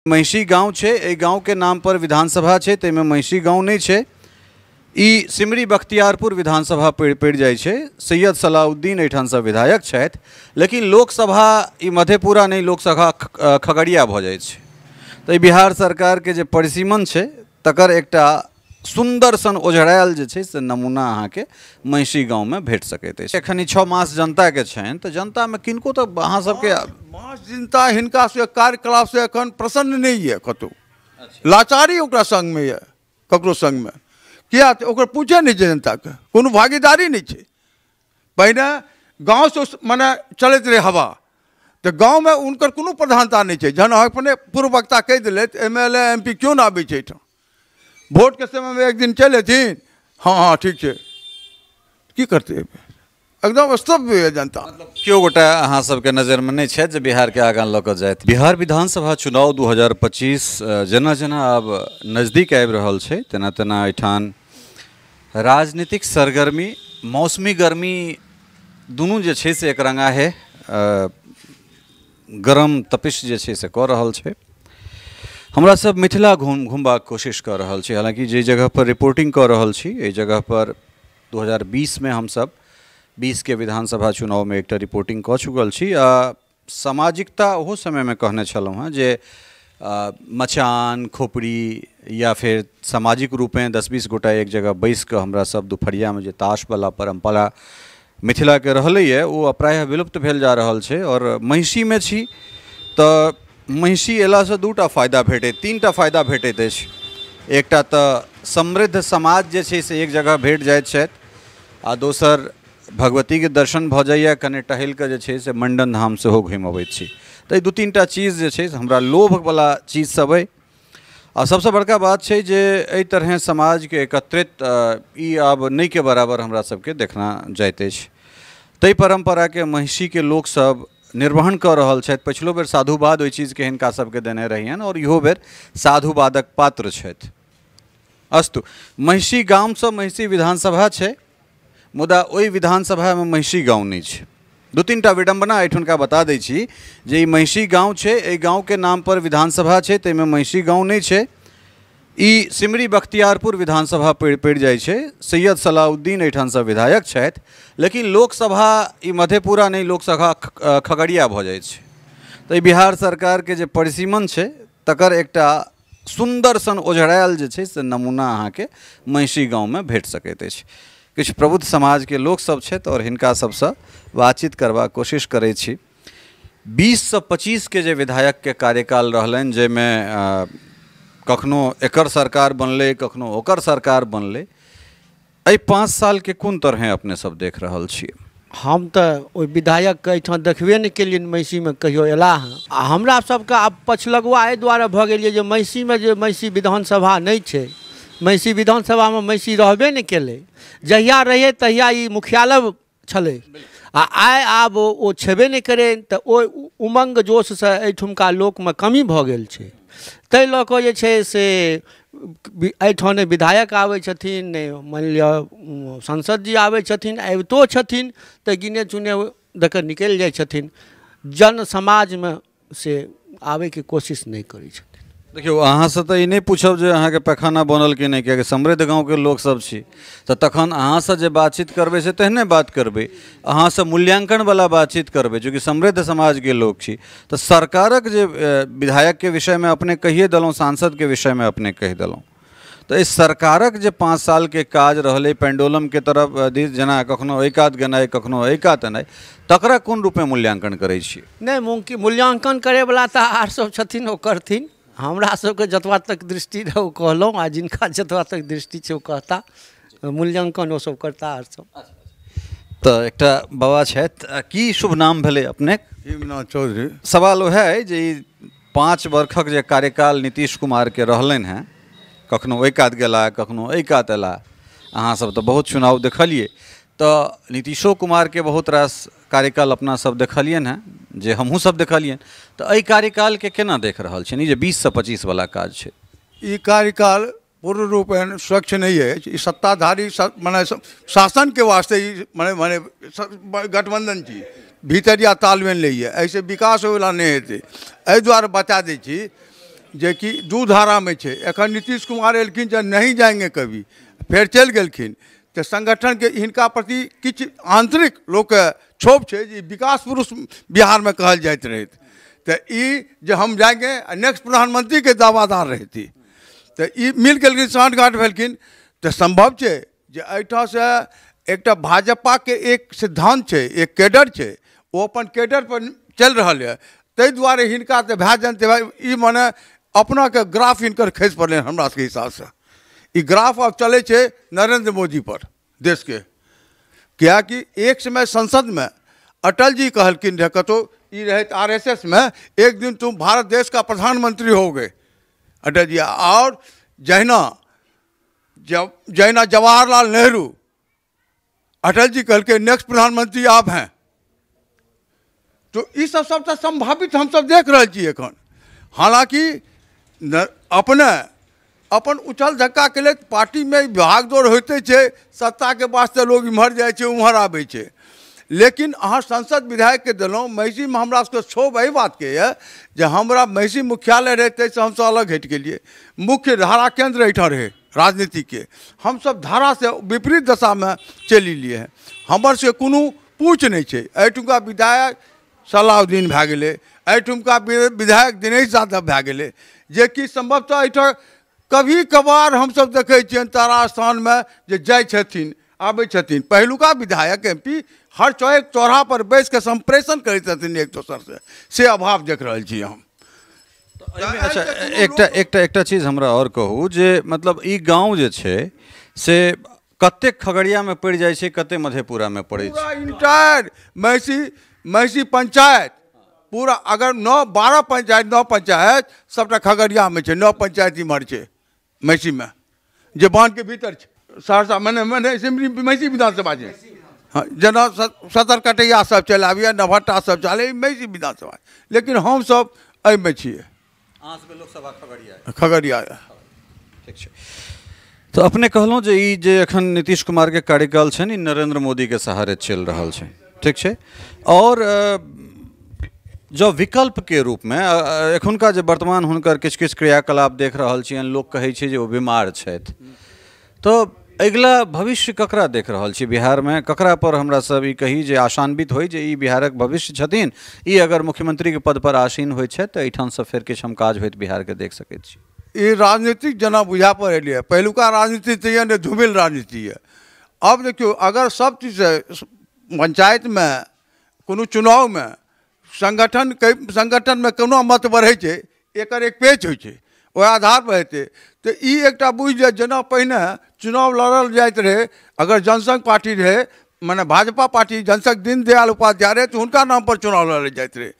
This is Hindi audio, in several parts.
महिषी गाँव है, ए गाँव के नाम पर विधानसभा है, तेमें महिषी गाँव नहीं है। ई सिमरी बख्तियारपुर विधानसभा पड़ जाए छे। सैयद सलाउद्दीन एठान से विधायक छथि, लेकिन लोकसभा ई मधेपुरा नहीं, लोकसभा खगड़िया भ जाए छे। तो बिहार सरकार के जे परिसीमन छे तकर एकटा सुंदर सन ओझरायल जे छे से नमूना अहाँ के महिषी गाँव में भेट सकैत अछि। एखन 6 मास जनता के छनि, तो जनता में किनको तो अहाँ सबके मास जनता हिनका से कार्यकलाप से एखन प्रसन्न नहीं है, कतौ लाचारी ओकरा संग में है, ककरो संग में किया ओकर पूछे नहीं जनता के, कोनो भागीदारी नहीं है। पहले गाँव से मने चलत रहे हवा, तो गाँव में उनकर कोनो प्रधानता नहीं है। जहन अपने पूर्व वक्ता कह दिले MLA MP क्यों ना आबे छै, वोट के समय में एक दिन चल अथिन, हाँ हाँ ठीक है, की करते एकदम स्तब्ध है जनता। क्यों गोटा अहाँ सबके नजर में नहीं है जे बिहार के आगाँ लऽ कऽ जायत। बिहार विधानसभा चुनाव 2025 जेना जेना अब नजदीक आबि रहल छै, तेना तेना एठान राजनीतिक सरगर्मी, मौसमी गर्मी दुनू जे छै से एक रंगा है गरम तपिश जे छै से कऽ रहल छै। हमरा सब मिथिला घूमबाक कोशिश कर रहल छी। हालांकि जे जगह पर रिपोर्टिंग कर रहल छी, एहि जगह पर 2020 में हम सब 20 के विधानसभा चुनाव में एक रिपोर्टिंग कऽ चुकल छी। सामाजिकता ओहो समय में कहने छलहुँ हैं जे मचान खोपड़ी या फिर सामाजिक रूपें 10-20 गोटा एक जगह बैस कऽ हमरा सब दुपहरिया में जे ताश वाला परंपरा मिथिला के रहलैए ओ प्रायः विलुप्त भेल जा रहल छै। और महिषी में छी तऽ महिषी एला से 2टा फायदा भेटे, 3टा फायदा भेटैत अछि। एकटा तऽ समृद्ध समाज जे छै से एक जगह भेट जाइत छथि, आ दोसर भगवती के दर्शन भऽ जाइए, कने टहल के जे छै से मंडन धाम सेहो घुमि अबैत छी। तऽ 2-3टा चीज जे छै हमरा लोभ वाला चीज सब अइ। आ सबसे बड़का बात छै जे एहि तरह समाज के एकत्रित ई आब नहीं के बराबर हमरा सबके देखना जाइत अछि। ताहि परंपरा के महिषी के लोक सब निर्वहन कर रहल छथि। पिछलो बेर साधुवाद ओहि चीज के हिनका सबके देने रहियन, और इहो बेर साधुवादक पात्र छथि। अस्तु, महिषी गाम से महिषी विधानसभा छै, मुदा ओहि विधानसभा में महिषी गाँव नहीं छै। 2-3टा विडंबना एठुनका बता दै छी जे ई महिषी गाँव छै, एहि गाँव के नाम पर विधानसभा छै, तेमें महिषी गाँव नहीं छै। ई सिमरी बख्तियारपुर विधानसभा पड़ जाए छे। सैयद सलाउद्दीन एठान से विधायक छथि, लेकिन लोकसभा ई मधेपुरा नहीं, लोकसभा खगड़िया भ जाए छे। तो बिहार सरकार के जे परिसीमन छे तकर एकटा सुंदर सन ओझरायल जे छे से नमूना अहाँ के महिषी गाँव में भेट सकैत अछि। किछु प्रबुद्ध समाज के लोक सब छथि और हिनका सबसे बातचीत करबाक कोशिश करै छी। 20 से 25 के जे विधायक के कार्यकाल रहलनि, जाहिमे कखनो एकर सरकार बनले, कखनो ओकर सरकार बनले, एहि 5 साल के कोन तरह अपने सब देख रहल छियै? हम तो ओहि विधायक के एहिठाम देखबे नहीं केलियनि महिषी में कहियो एला हँ। आ हमरा सबके आब पछलगुआ एहि दुआरे भऽ गेलियै जे महिषी में जे महिषी विधानसभा नहीं छै, महिषी विधानसभा में महिषी रहबे नहीं केलै। जहिया रहिए तहिया ई मुख्यालय छलै, आ आइ आब ओ छेबे नहीं करे, तऽ ओ उमंग जोश से एहिठुमका लोक में कमी भऽ गेल छै। ताहि लऽ कऽ जे छै से एहिठाम नहि विधायक आबै छथिन, नहि मानि लिअ सांसद जी आबै छथिन, अबितो छथिन तऽ गिने चुने दऽ निकलि जाइ छथिन, जन समाज में से आबै के कोशिश नहीं करै छथिन। देखियो, अहाँ से तो ई नहीं पूछब जे अहाँ के पैखाना बनल कि नहीं, कियाकि समृद्ध गाँव के लोक सब छी, तो तखन अहाँ से जे बातचीत करबै से तेहने बात करबै। अहाँ से मूल्यांकन वाला बातचीत करबै, चूँकि समृद्ध समाज के लोक छी। तो सरकारक जे विधायक के विषय में अपने कहिए देलहुँ, सांसद के विषय में अपने कहि देलहुँ, तो इस सरकारक जे 5 साल के काज रहलै पेंडुलम के तरफ जेना कखनो एक कात गेनाइ, कखनो एक कात एनाइ, तकरा कोन रूप में मूल्यांकन करै छी? नहीं, मूल्यांकन करे वाला तो आर सब छथिन, ओ करथिन। हमरा सबके जतबा तक दृष्टि रहे ओ कहलहुँ, आ जिनका जतबा तक दृष्टि छै ओ कहता, मूल्यांकन ओ सब करता आर सब। तो एकटा बाबा छथि, की शुभ नाम भेलै अपने? भीमनाथ चौधरी। सवाल वह है जे 5 वर्षक जे कार्यकाल नीतीश कुमार के रहलनि हैं, कखनो ओहि कात गेला, कखनो एहि कात एला, अहाँ सब तो बहुत चुनाव देखलिए, तो नीतीशो कुमार के बहुत रास कार्यकाल अपना सब देखलियन हैं, जे हमहूँ सब देखलियन। तो एहि कार्यकाल के केना देख रहल छियनि जे 20 से 25 वाला काज छै? ई कार्यकाल पूर्ण रूपेण स्वच्छ नहीं है। सत्ताधारी माने शासन के वास्ते माने गठबंधन छी, भीतरिया तालमेल नहीं है, ऐसे विकास वाला नहीं हेतै। एहि दुआरे बता दै छी जे कि दू धारा में छे। एखन नीतीश कुमार एलखिन जे नहीं जाएंगे कभी, फिर चल गेलखिन, तो संगठन के हिनका प्रति किछु आंतरिक लोक क्षोभ छे जे विकास पुरुष बिहार में कहल जाइत रहे। तो ई जे हम जाएंगे नेक्स्ट प्रधानमंत्री के दावादार रहती, तो ई मिल गेलखिन, साँठगाँठ भेलखिन। तो संभव छे जे एहिठाम से एकटा भाजपा के एक सिद्धांत छे, एक कैडर छे, वो अपन कैडर पर चल रहा है। ताहि दुआरे हिनका तो भए जानते भाई ई मने अपना के ग्राफ हिनकर खसि पड़े हमरा सबके हिसाब से। ई ग्राफ अब चले छे नरेंद्र मोदी पर देश के। क्या कि एक समय संसद में अटल जी कहलकिन रहे, कतो ई रहे आरएसएस में, एक दिन तुम भारत देश का प्रधानमंत्री हो गए अटल जी। और जैना जवाहरलाल नेहरू, अटल जी कहल के नेक्स्ट प्रधानमंत्री आप हैं। तो ये सब सबसे संभावित हम सब देख रहे छी एखन। हालांकि अपन उछल धक्का के लिए पार्टी में भागदौड़ होते छे, सत्ता के वास्ते लोग इम्हर जाए छे उम्हर आवे छे। लेकिन अहाँ संसद विधायक के दिलों महिषी में हमरा सबके क्षोभ एहि बात के है जे हमरा महिषी मुख्यालय रहते से हमसे अलग हट गेलिए। मुख्य धारा केंद्र एहिठाम रहे राजनीति के, हम सब धारा से विपरीत दशा में चलि लिए हैं। हमर से कोनो पूछ नहीं छे। एहिठुमका विधायक सलाउद्दीन भए गेलै, एहिठुमका विधायक दिनेश यादव भए गेलै, जे कि संभवतः एहिठाम कभी कभार हम सब देखे छियन तारा स्थान में जे जाइ छथिन आबै छथिन। पहिलुका विधायक एमपी हर चौराहा पर बैस के संप्रेषण करैत छथिन एक दोसर से अभाव देख रहल छी हम। अच्छा एकटा चीज हमरा और कहू जे मतलब ई गांव जे छै से कते खगड़िया में पड़ जाए छे, कते मधेपुरा में पड़े छे? इंटायर महिषी पंचायत पूरा, अगर 12 पंचायत 9 पंचायत सबटा खगड़िया में छे, 9 पंचायत इमहर छे महिषी में, जे बांध के भीतर छे। सहरसा मैंने सिमरी महिषी विधानसभा छे। हाँ, जना सतर कटैया सब चल आबिया, नभट्टा सब चले महिषी विधानसभा। लेकिन हम सब एहि में छिए, लोकसभा खगड़िया। ठीक छै। तो अपने कहलहुँ जे ई जे एखन नीतीश कुमार के कार्यकाल छै, नरेंद्र मोदी के सहारे चल रहा छै, ठीक छै। और जो विकल्प के रूप में एखुनका जे वर्तमान हुनकर किछु किछु क्रियाकलाप देख रहल छियन, लोग कहै छै जे ओ बीमार छथि, तो अगिला भविष्य ककरा देख रहल छी बिहार में? ककरा पर हमरा सब ई कही जे आशान्वित होइ जे ई बिहारक भविष्य छथिन, ई अगर मुख्यमंत्री के पद पर आसीन होइ छै तऽ एहिठाम से फेर किछु हम काज होइत बिहार के देख सकैत छी? ये राजनीतिक जना बुझा पर एलिए। पहिलुका राजनीति तो ये धूमिल राजनीति है। अब देखियो, अगर सब चीज पंचायत में कोनो चुनाव में संगठन में कोनो मत बढ़े छै, एकर एक पेच होइ छै, ओहि आधार पर हेतै। तो ई एकटा बुझ जाए, जना पहिने चुनाव लड़ल जाइत रहे, अगर जनसंघ पार्टी रहे माने भाजपा पार्टी, जनसंघ दीनदयाल उपाध्याय रहे, तो उनका नाम पर चुनाव लड़ल जाइत रहे।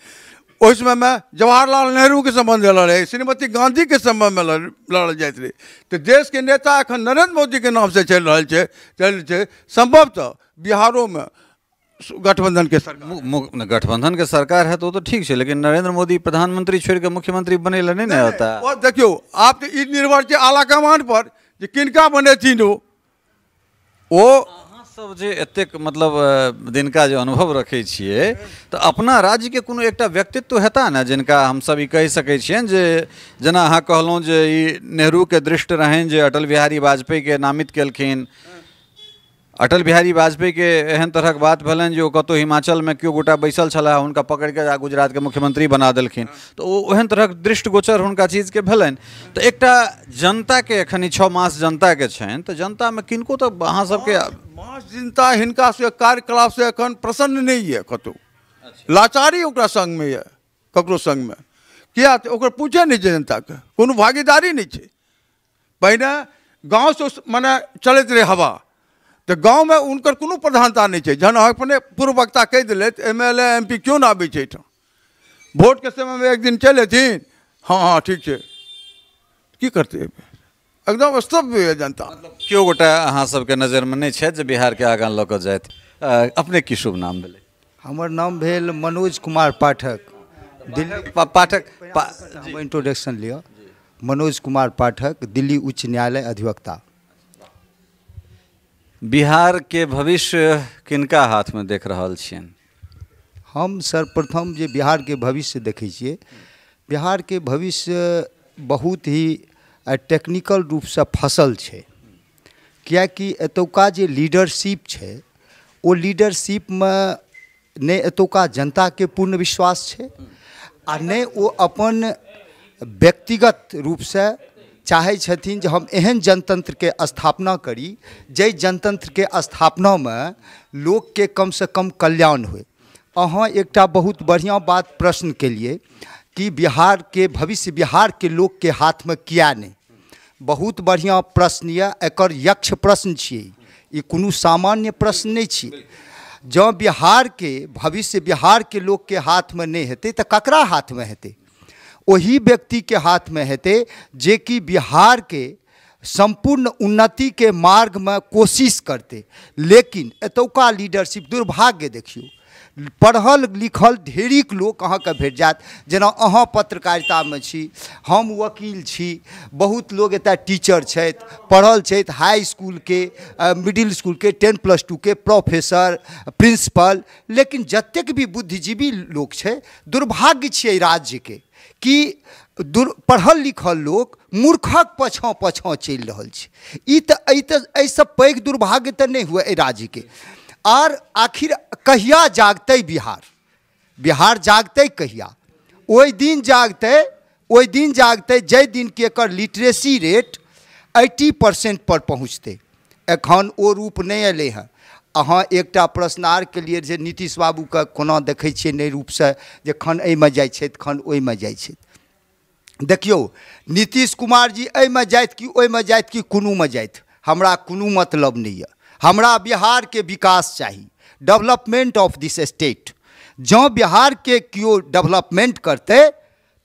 उस समय में जवाहरलाल नेहरू के संबंध में लड़े, श्रीमती गांधी के संबंध में लड़ल जाइत रहे। तो देश के नेता एखन नरेंद्र मोदी के नाम से चल रहा है। संभवतः बिहारों में गठबंधन के सरकार, गठबंधन के सरकार है तो ठीक है, लेकिन नरेंद्र मोदी प्रधानमंत्री छोड़ के मुख्यमंत्री बने नहीं ना होता। और देखियो, आप तो निर्भर है आला कमान पर जे किनका बने वो सब जे एतेक मतलब दिनका जो अनुभव रखे छिए, तो अपना राज्य के कोनो एकटा व्यक्तित्व हेता ना जिनका हम सब ई कह सकै छियन जे जना अहाँ कहलहुँ जे ई नेहरू के दृष्ट रहन जे अटल बिहारी वाजपेयी के नामित केलखिन। अटल बिहारी वाजपेयी के एहन तरहक बात भेलन जे कतौ हिमाचल में क्यों गोटा बैसल छला, हुनका पकड़ के गुजरात के मुख्यमंत्री बना देलखिन। तो ओहन तरहक दृष्टिगोचर हुनका चीज के भेलन। तो एकटा जनता के एखन 6 मास जनता के छन, तो जनता में किनको तो अहाँ सबके मास जनता हिनका से कार्यकलाप से एखन प्रसन्न नहीं है, कतौ लाचारी ओकरा संग में है, ककरो संग में। किया तो ओकर पूछे नहीं जनता के, कोनो भागीदारी नहीं है। पहिने गाँव से माने चलते रहे हवा, तो गाँव में उनकर कोनो प्रधानता नहीं है। जहन अपने पूर्व वक्ता कह दिले एमएलए एमपी क्यों ना आबे छै एहिठाम, वोट के समय में एक दिन चल एथिन, हाँ ठीक है, की करते एकदम स्तब्ध है जनता। मतलब क्यों गोटा अहाँ सबके नजर में नहीं है जे बिहार के आगाँ लऽ कऽ जाइत? अपने की शुभ नाम भेलै? हमर नाम भेल मनोज कुमार पाठक। दिल्ली पाठक इंट्रोडक्शन लिया। मनोज कुमार पाठक, दिल्ली उच्च न्यायालय अधिवक्ता। बिहार के भविष्य किनका हाथ में देख रहल छियन? हम सर्वप्रथम जे बिहार के भविष्य देखै छियै, बिहार के भविष्य बहुत ही टेक्निकल रूप से फसल है, कियाकि एतुका जे लीडरशिप है वो लीडरशिप में ने एतुका जनता के पूर्ण विश्वास है आ नहीं वो अपन व्यक्तिगत रूप से चाहे छथिन जे हम एहन जनतंत्र के स्थापना करी जे जनतंत्र के स्थापना में लोग के कम से कम कल्याण होए। अहाँ एकटा बहुत बढ़िया बात प्रश्न के लिए कि बिहार के भविष्य बिहार के लोग के हाथ में किया नहीं, बहुत बढ़िया प्रश्न ये, एकर यक्ष प्रश्न छिए, ये कोनो सामान्य प्रश्न नहीं छिए। जँ बिहार के भविष्य बिहार के लोग के हाथ में नहीं हेतै तो ककरा हाथ में हेतै? वही व्यक्ति के हाथ में हेतै जे कि बिहार के संपूर्ण उन्नति के मार्ग में कोशिश करते। लेकिन एतुका लीडरशिप दुर्भाग्य देखियो, पढ़ल लिखल ढेरिक लोग अहाँके भेट जायत, जेना अहाँ पत्रकारिता में छी, हम वकील छी, बहुत लोग एतऽ टीचर छथि, पढ़ल छथि, हाई स्कूल के मिडिल स्कूल के 10+2 के प्रोफेसर प्रिंसिपल, लेकिन जतेक भी बुद्धिजीवी लोग छै दुर्भाग्य छियै राज्य के कि पढ़ल लिखल लोग मूर्खक पाछाँ पाछाँ चलि रहल छै। ई तऽ एहिसँ पैघ दुर्भाग्य तऽ नहि हुए एहि राज्य के। और आखिर कहिया जागते बिहार? बिहार जागते कहिया? ओहि दिन जागते जै दिन के एकर लिटरेसी रेट 80% पर पहुँचते। एखन ओ रूप नहीं एलै हैं। अहाँ एकटा प्रश्न आर के लिए जे नीतीश बाबू के कोना देखै छियै नई रूप से जे खन एहिमे जाइ छथि खन ओहिमे जाइ छथि। देखियो नीतीश कुमार जी एहिमे जाइत कि ओहिमे जाइत कि कोनोमे जाइत, हमरा कोनो मतलब नहीं है। हमरा बिहार के विकास चाहिए, डेवलपमेंट ऑफ दिस स्टेट। जँ बिहार के कियो डेवलपमेंट करते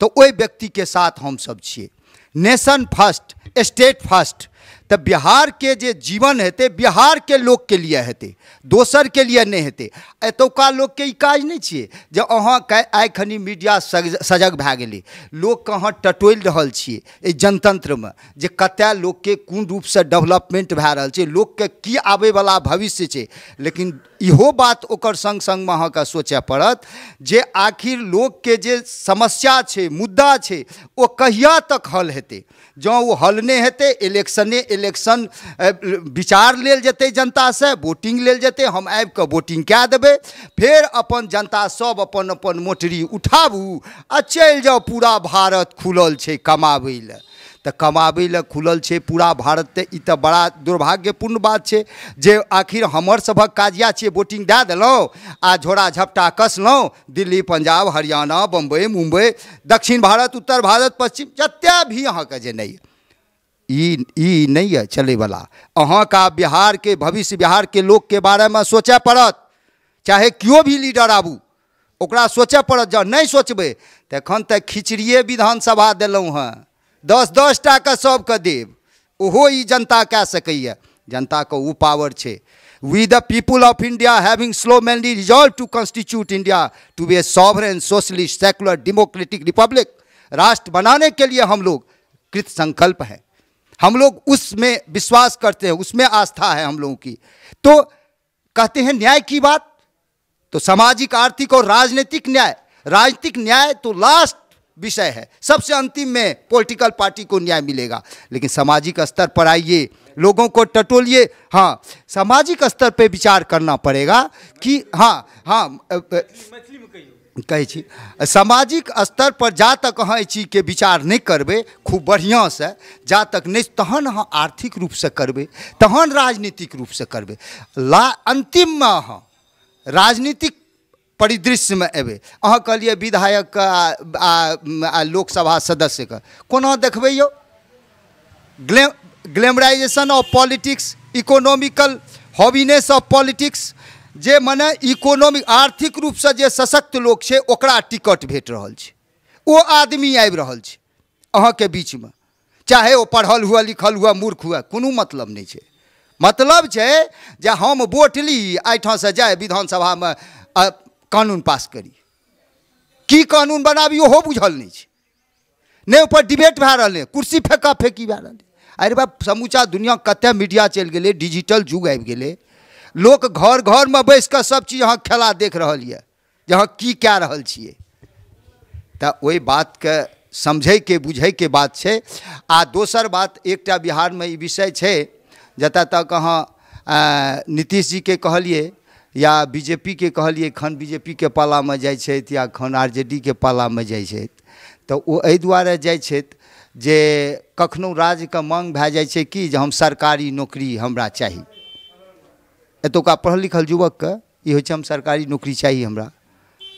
तो ओहि व्यक्ति के साथ हम सब छिए। Nation first, state first. तो बिहार के जे जीवन हेते बिहार के लोग के लिए हेते, दोसर के लिए नहीं हेते। एतुका लोग के ई काज नहीं छिए जे अहाँ आइ खनी मीडिया सजग भए गेलै, लोग के अहाँ टटोलि रहल छिए एहि जनतंत्र में जे कतै लोग के कोन रूप से डेवलपमेंट भए रहल छै, लोग के की आबै वाला भविष्य छै। लेकिन इहो बात ओकर संग संग में अहाँके सोचय पड़त जे आखिर लोग के जे समस्या छै, मुद्दा छै, ओ कहिया तक हल हेतै। जँ वो हल नहीं हेतै, इलेक्शन विचार लेल जेतै जनता से, वोटिंग लेल जेतै, हम आबि कऽ वोटिंग कए देबै, फिर अपन जनता सब अपन अपन मोटरी उठाबू आ चलि जाउ। पूरा भारत खुलल छै कमाबै लए, तो कमाबै लए खुलल छै पूरा भारत। तऽ ई तऽ बड़ा दुर्भाग्यपूर्ण बात छै जे आखिर हमर सभक काज इएह छियै वोटिंग दए देलहुँ आ झोरा झपटा कसलहुँ, दिल्ली पंजाब हरियाणा बम्बई मुंबई दक्षिण भारत उत्तर भारत पश्चिम जतेक भी अहाँके जे नहीं ई नहीं है चले वाला। अहाँका बिहार के भविष्य बिहार के लोग के बारे में सोचय पड़त, चाहे क्यों भी लीडर आबू ओकरा सोचय पड़त। जँ नहीं सोचबै तऽ एखन तऽ खिचड़िए विधानसभा देलहुँ हैं, 10-10 टा के सबके देब, ओहो ई जनता कए सकैए। जनता को वो पावर छे। We the people of India having solemnly resolved to constitute India to be a sovereign, socialist, secular, democratic republic। राष्ट्र बनाने के लिए हम लोग कृत संकल्प हैं, हम लोग उसमें विश्वास करते हैं, उसमें आस्था है हम लोगों की। तो कहते हैं न्याय की बात, तो सामाजिक आर्थिक और राजनीतिक न्याय, राजनीतिक न्याय तो लास्ट विषय है, सबसे अंतिम में पॉलिटिकल पार्टी को न्याय मिलेगा। लेकिन सामाजिक स्तर पर आइए, लोगों को टटोलिए। हाँ, सामाजिक स्तर पे विचार करना पड़ेगा कि कहै छी सामाजिक स्तर पर जा तक अहाँ एहि चीज के विचार नहीं करबै खूब बढ़िया से, जा तक नहीं तहन अहाँ आर्थिक रूप से करबै, तहन राजनीतिक रूप से करबै। अंतिम में अहाँ राजनीतिक परिदृश्य में एबे। अहाँ कहलिए विधायक आ लोकसभा सदस्य के कोना देखबै यौ? Glamorisation of politics, economical hobbyness of politics, जे मने इकोनॉमिक आर्थिक रूप से जे सशक्त लोग छे ओकरा टिकट भेट रहल छे, ओ आदमी आबि रहल छे अहाँ के बीच में, चाहे वो पढ़ल हुआ लिखल हुआ मूर्ख हुआ, कोनो मतलब नहीं छे। मतलब छे जे हम वोट ली एहिठाम से जाए विधानसभा में कानून पास करी, की कानून बनाबी ओहो बुझल नहीं छे, नहीं ऊपर डिबेट भए रहल है, कुर्सी फेंका फेंकी भए रहल है। अरे बाप समूचा दुनिया कते मीडिया चल गए, डिजिटल युग आबि गेलै, लोग घर घर में बैस कर सब चीज अहाँ खेला देख रहल है, जहाँ की कए रहल छियै। तऽ ओहि बात के समझैके बुझैके बात छै। आ दोसर बात एकटा बिहारमे ई विषय छै जतऽ तक अहाँ नीतीश जी के कहलिए या बीजेपी के कहलिए खन बीजेपी के पाला में जाइ छथि या खन आरजेडी के पाला में जाइ छथि तऽ ओ एहि दुआरे जाइ छथि जे कखनो राज्यके मांग भए जाइ छै कि जे हम सरकारी नौकरी हमरा चाही। एतुका पढ़ल लिखल युवकके ई होइ छै हम सरकारी नौकरी चाही हमरा,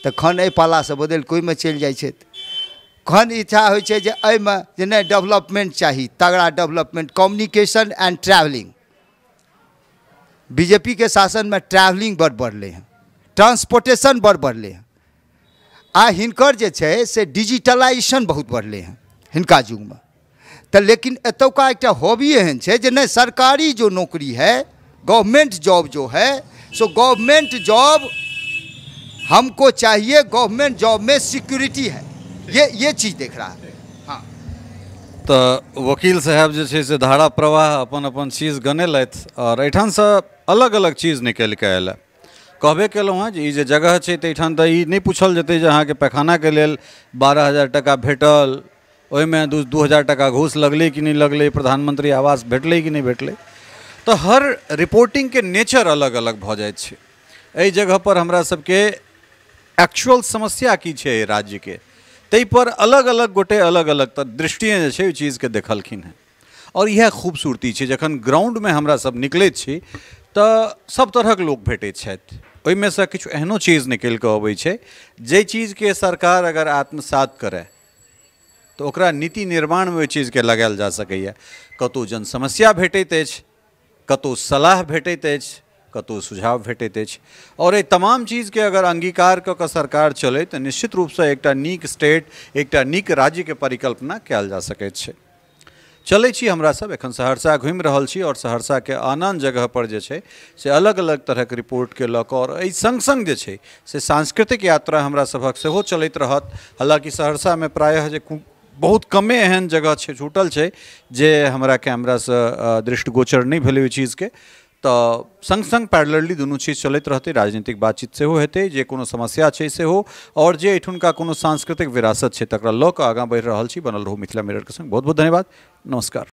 तऽ खन एहि पालासँ बदलि कोइमे चलि जाइ छथि। खन इच्छा होइ छै जे एहिमे जे नहि डेवलपमेंट चाही, तगड़ा development, communication and travelling. BJP के शासन में ट्रैवलिंग बड़ बढ़ले हैं, ट्रांसपोर्टेशन बड़ बढ़ले हैं। आ हिनकर जे छै से डिजिटलाइजेशन बहुत बढ़ले हैं हिनका युग में। तो लेकिन एतुका एक हॉबी एहन छै जे नहीं सरकारी जो नौकरी है, गवर्नमेंट जॉब जो है, सो गवर्नमेंट जॉब हमको चाहिए, गवर्नमेंट जॉब में सिक्योरिटी है, ये चीज़ देख रहा है। हाँ, तो वकील साहब जे छै से धारा प्रवाह अपन अपन चीज गनेलथि और एहिठाम से अलग अलग चीज निकल के आयल। कहबे केलहुँ हँ जे ई जे जगह छै तऽ एहिठाम तऽ ई नहीं पूछल जेतै जे अहाँके पैखाना के लेल 12,000 टका भेटल, ओहिमे 2,000 टका घूस लगलै कि नहीं लगलै, प्रधानमंत्री आवास भेटलै कि नहीं भेटलै। तो हर रिपोर्टिंग के नेचर अलग अलग भऽ जाइत छै। एहि जगह पर हमरा सबके एक्चुअल समस्या की छै राज्य के, ताहि पर अलग अलग गोटे अलग अलग दृष्टिएँ जे छै ओहि चीजके देखलखिन हैं। और यह खूबसूरती छै जखन ग्राउंड में हमरा सब निकलैत छी तऽ सब तरहक लोक भेटैत छथि। ओहिमे से किछु एहनो चीज निकलि कऽ अबै छै जे चीज के सरकार अगर आत्मसात करे तऽ ओकरा नीति निर्माण में ओहि चीज के लगायल जा सकैए। कतहु जन समस्या भेटैत अछि, कतहु सलाह भेटैत अछि, कतहु सुझाव भेटैत अछि। और एहि तमाम चीज के अगर अंगीकार कऽ कऽ सरकार चलै तऽ निश्चित रूप से एकटा नीक स्टेट, एकटा नीक राज्य के परिकल्पना कयल जा सकैत छै। चलै छी हमरा सब एखन सहरसा घुमि रहल छी और सहरसा के आन आन जगह पर जे छै से अलग अलग तरहक रिपोर्ट के लऽ कऽ और एहि संग संग जे छै से सांस्कृतिक यात्रा हमरा सभक सेहो चलैत रहत। हालांकि सहरसा में प्रायः जे बहुत कमे एहन जगह छै छूटल छै जे हमरा कैमरा से दृष्टिगोचर नहीं भेलै ओहि चीज के। तो संग संग पैरेलली दुनू चीज चलैत रहतै, राजनीतिक बातचीत सेहो हेतै, जे कोनो समस्या छै सेहो, और जे एहिठुनका कोनो सांस्कृतिक विरासत छै तकरा लऽ कऽ आगाँ बढ़ि रहल छी। बनल रहू मिथिला मिरर के संग। बहुत बहुत धन्यवाद, नमस्कार।